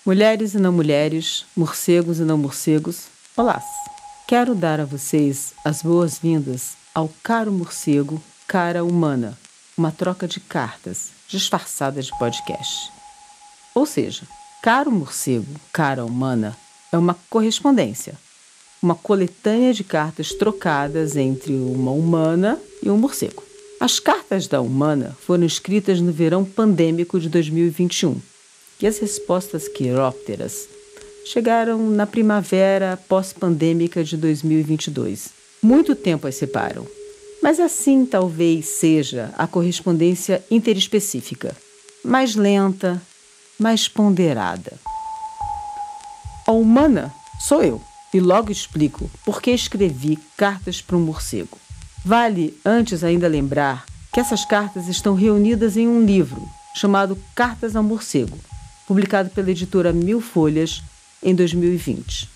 Mulheres e não mulheres, morcegos e não morcegos, olá! Quero dar a vocês as boas-vindas ao Caro Morcego, Cara Humana, uma troca de cartas disfarçada de podcast. Ou seja, Caro Morcego, Cara Humana é uma correspondência, uma coletânea de cartas trocadas entre uma humana e um morcego. As cartas da humana foram escritas no verão pandêmico de 2021 e as respostas quirópteras chegaram na primavera pós-pandêmica de 2022. Muito tempo as separam, mas assim talvez seja a correspondência interespecífica, mais lenta, mais ponderada. A humana sou eu, e logo explico por que escrevi cartas para um morcego. Vale antes ainda lembrar que essas cartas estão reunidas em um livro chamado Cartas ao Morcego, publicado pela editora Mil Folhas em 2020.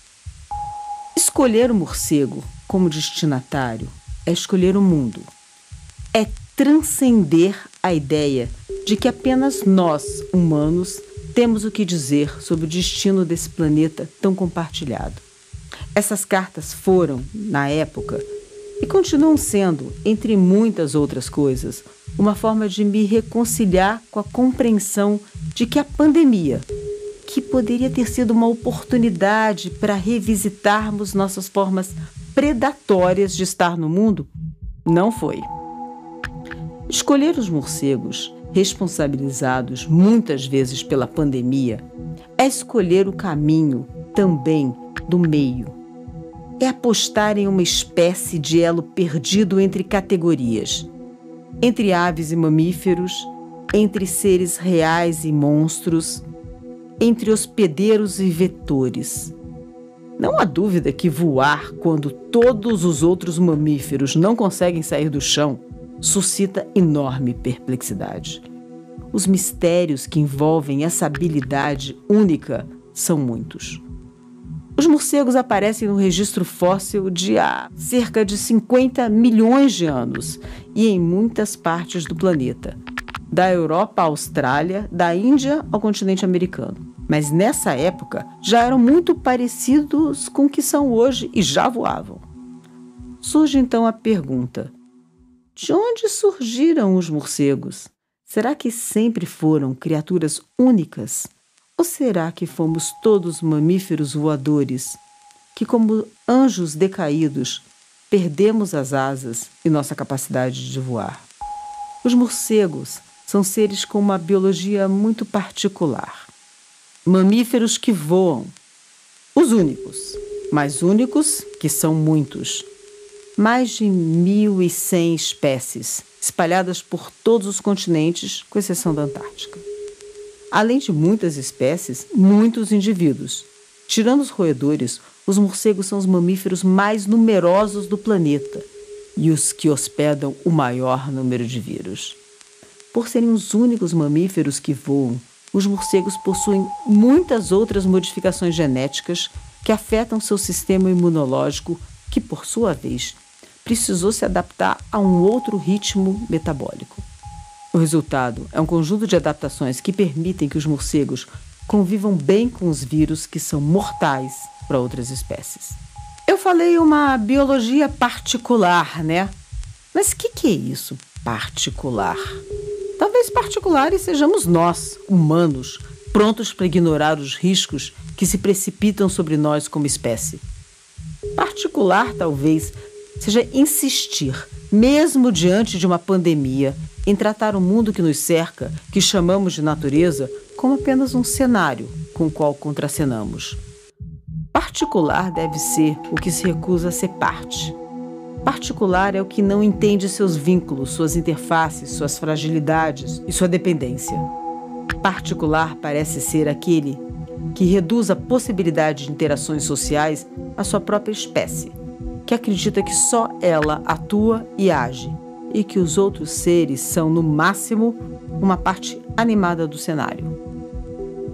Escolher o morcego como destinatário é escolher o mundo. É transcender a ideia de que apenas nós, humanos, temos o que dizer sobre o destino desse planeta tão compartilhado. Essas cartas foram, na época, e continuam sendo, entre muitas outras coisas, uma forma de me reconciliar com a compreensão de que a pandemia, que poderia ter sido uma oportunidade para revisitarmos nossas formas predatórias de estar no mundo, não foi. Escolher os morcegos, responsabilizados muitas vezes pela pandemia, é escolher o caminho também do meio. É apostar em uma espécie de elo perdido entre categorias, entre aves e mamíferos, entre seres reais e monstros, entre hospedeiros e vetores. Não há dúvida que voar quando todos os outros mamíferos não conseguem sair do chão suscita enorme perplexidade. Os mistérios que envolvem essa habilidade única são muitos. Os morcegos aparecem no registro fóssil de há cerca de 50 milhões de anos e em muitas partes do planeta, da Europa à Austrália, da Índia ao continente americano. Mas nessa época já eram muito parecidos com o que são hoje e já voavam. Surge então a pergunta: de onde surgiram os morcegos? Será que sempre foram criaturas únicas? Ou será que fomos todos mamíferos voadores, que como anjos decaídos, perdemos as asas e nossa capacidade de voar? Os morcegos são seres com uma biologia muito particular. Mamíferos que voam. Os únicos, mais únicos que são muitos. Mais de 1.100 espécies, espalhadas por todos os continentes, com exceção da Antártica. Além de muitas espécies, muitos indivíduos. Tirando os roedores, os morcegos são os mamíferos mais numerosos do planeta e os que hospedam o maior número de vírus. Por serem os únicos mamíferos que voam, os morcegos possuem muitas outras modificações genéticas que afetam seu sistema imunológico, que, por sua vez, precisou se adaptar a um outro ritmo metabólico. O resultado é um conjunto de adaptações que permitem que os morcegos convivam bem com os vírus que são mortais para outras espécies. Eu falei uma biologia particular, né? Mas o que é isso, particular? Talvez particulares sejamos nós, humanos, prontos para ignorar os riscos que se precipitam sobre nós como espécie. Particular, talvez, seja insistir, mesmo diante de uma pandemia, em tratar o mundo que nos cerca, que chamamos de natureza, como apenas um cenário com o qual contracenamos. Particular deve ser o que se recusa a ser parte. Particular é o que não entende seus vínculos, suas interfaces, suas fragilidades e sua dependência. Particular parece ser aquele que reduz a possibilidade de interações sociais à sua própria espécie, que acredita que só ela atua e age, e que os outros seres são, no máximo, uma parte animada do cenário.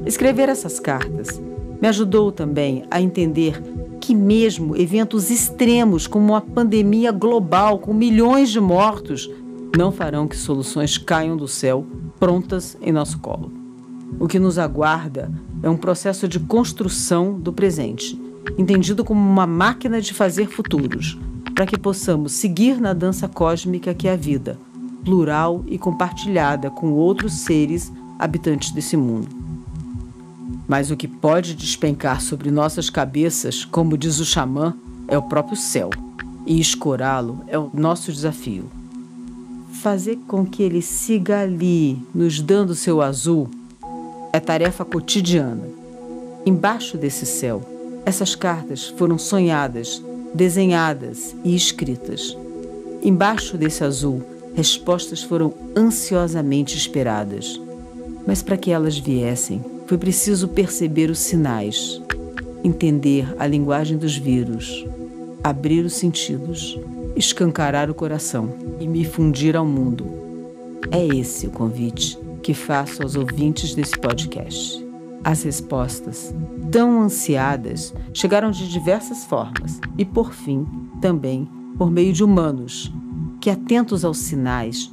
Escrever essas cartas me ajudou também a entender que mesmo eventos extremos como uma pandemia global com milhões de mortos não farão que soluções caiam do céu prontas em nosso colo. O que nos aguarda é um processo de construção do presente, entendido como uma máquina de fazer futuros, para que possamos seguir na dança cósmica que é a vida, plural e compartilhada com outros seres habitantes desse mundo. Mas o que pode despencar sobre nossas cabeças, como diz o xamã, é o próprio céu, e escorá-lo é o nosso desafio. Fazer com que ele siga ali, nos dando seu azul, é tarefa cotidiana. Embaixo desse céu, essas cartas foram sonhadas, desenhadas e escritas. Embaixo desse azul, respostas foram ansiosamente esperadas. Mas para que elas viessem, foi preciso perceber os sinais, entender a linguagem dos vírus, abrir os sentidos, escancarar o coração e me fundir ao mundo. É esse o convite que faço aos ouvintes desse podcast. As respostas, tão ansiadas, chegaram de diversas formas e, por fim, também por meio de humanos, que, atentos aos sinais,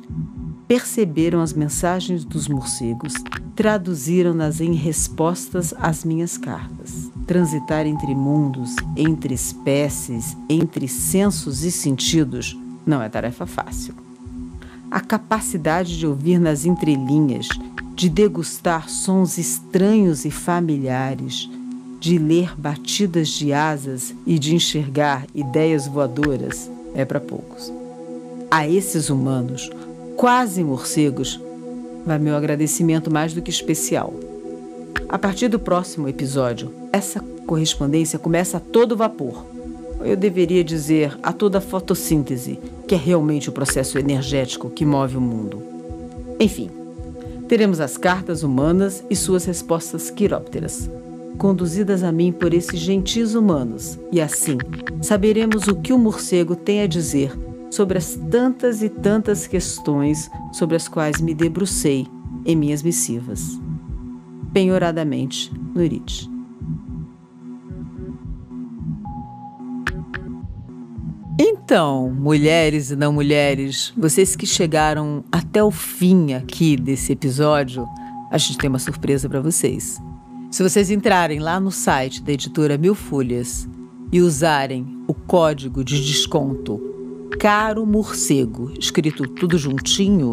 perceberam as mensagens dos morcegos, traduziram-nas em respostas às minhas cartas. Transitar entre mundos, entre espécies, entre sensos e sentidos não é tarefa fácil. A capacidade de ouvir nas entrelinhas, de degustar sons estranhos e familiares, de ler batidas de asas e de enxergar ideias voadoras é para poucos. A esses humanos, quase morcegos, vai meu agradecimento mais do que especial. A partir do próximo episódio, essa correspondência começa a todo vapor. Eu deveria dizer a toda fotossíntese, que é realmente o processo energético que move o mundo. Enfim, teremos as cartas humanas e suas respostas quirópteras, conduzidas a mim por esses gentis humanos, e assim saberemos o que o morcego tem a dizer sobre as tantas e tantas questões sobre as quais me debrucei em minhas missivas. Penhoradamente, Nurit. Então, mulheres e não mulheres, vocês que chegaram até o fim aqui desse episódio, a gente tem uma surpresa para vocês. Se vocês entrarem lá no site da editora Mil Folhas e usarem o código de desconto Caro Morcego, escrito tudo juntinho,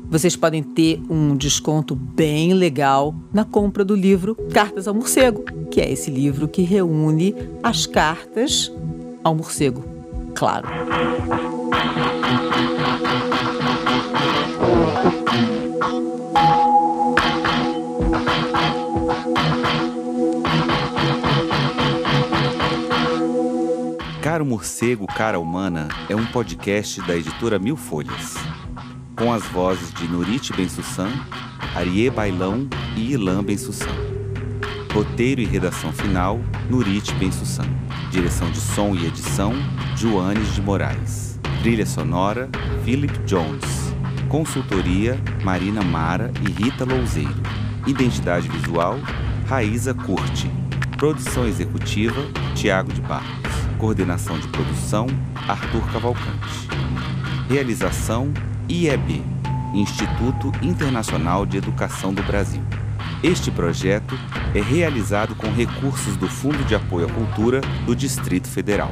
vocês podem ter um desconto bem legal na compra do livro Cartas ao Morcego, que é esse livro que reúne as cartas ao morcego, claro. Caro Morcego, Cara Humana é um podcast da editora Mil Folhas, com as vozes de Nurit Ben-Sussan, Ariê Bailão e Ilan Ben-Sussan. Roteiro e redação final, Nurit Ben-Sussan. Direção de som e edição, Joanes de Moraes. Trilha sonora, Philip Jones. Consultoria, Marina Mara e Rita Louzeiro. Identidade visual, Raíza Curti. Produção executiva, Tiago de Barros. Coordenação de produção, Arthur Cavalcante. Realização, IEB, Instituto Internacional de Educação do Brasil. Este projeto é realizado com recursos do Fundo de Apoio à Cultura do Distrito Federal.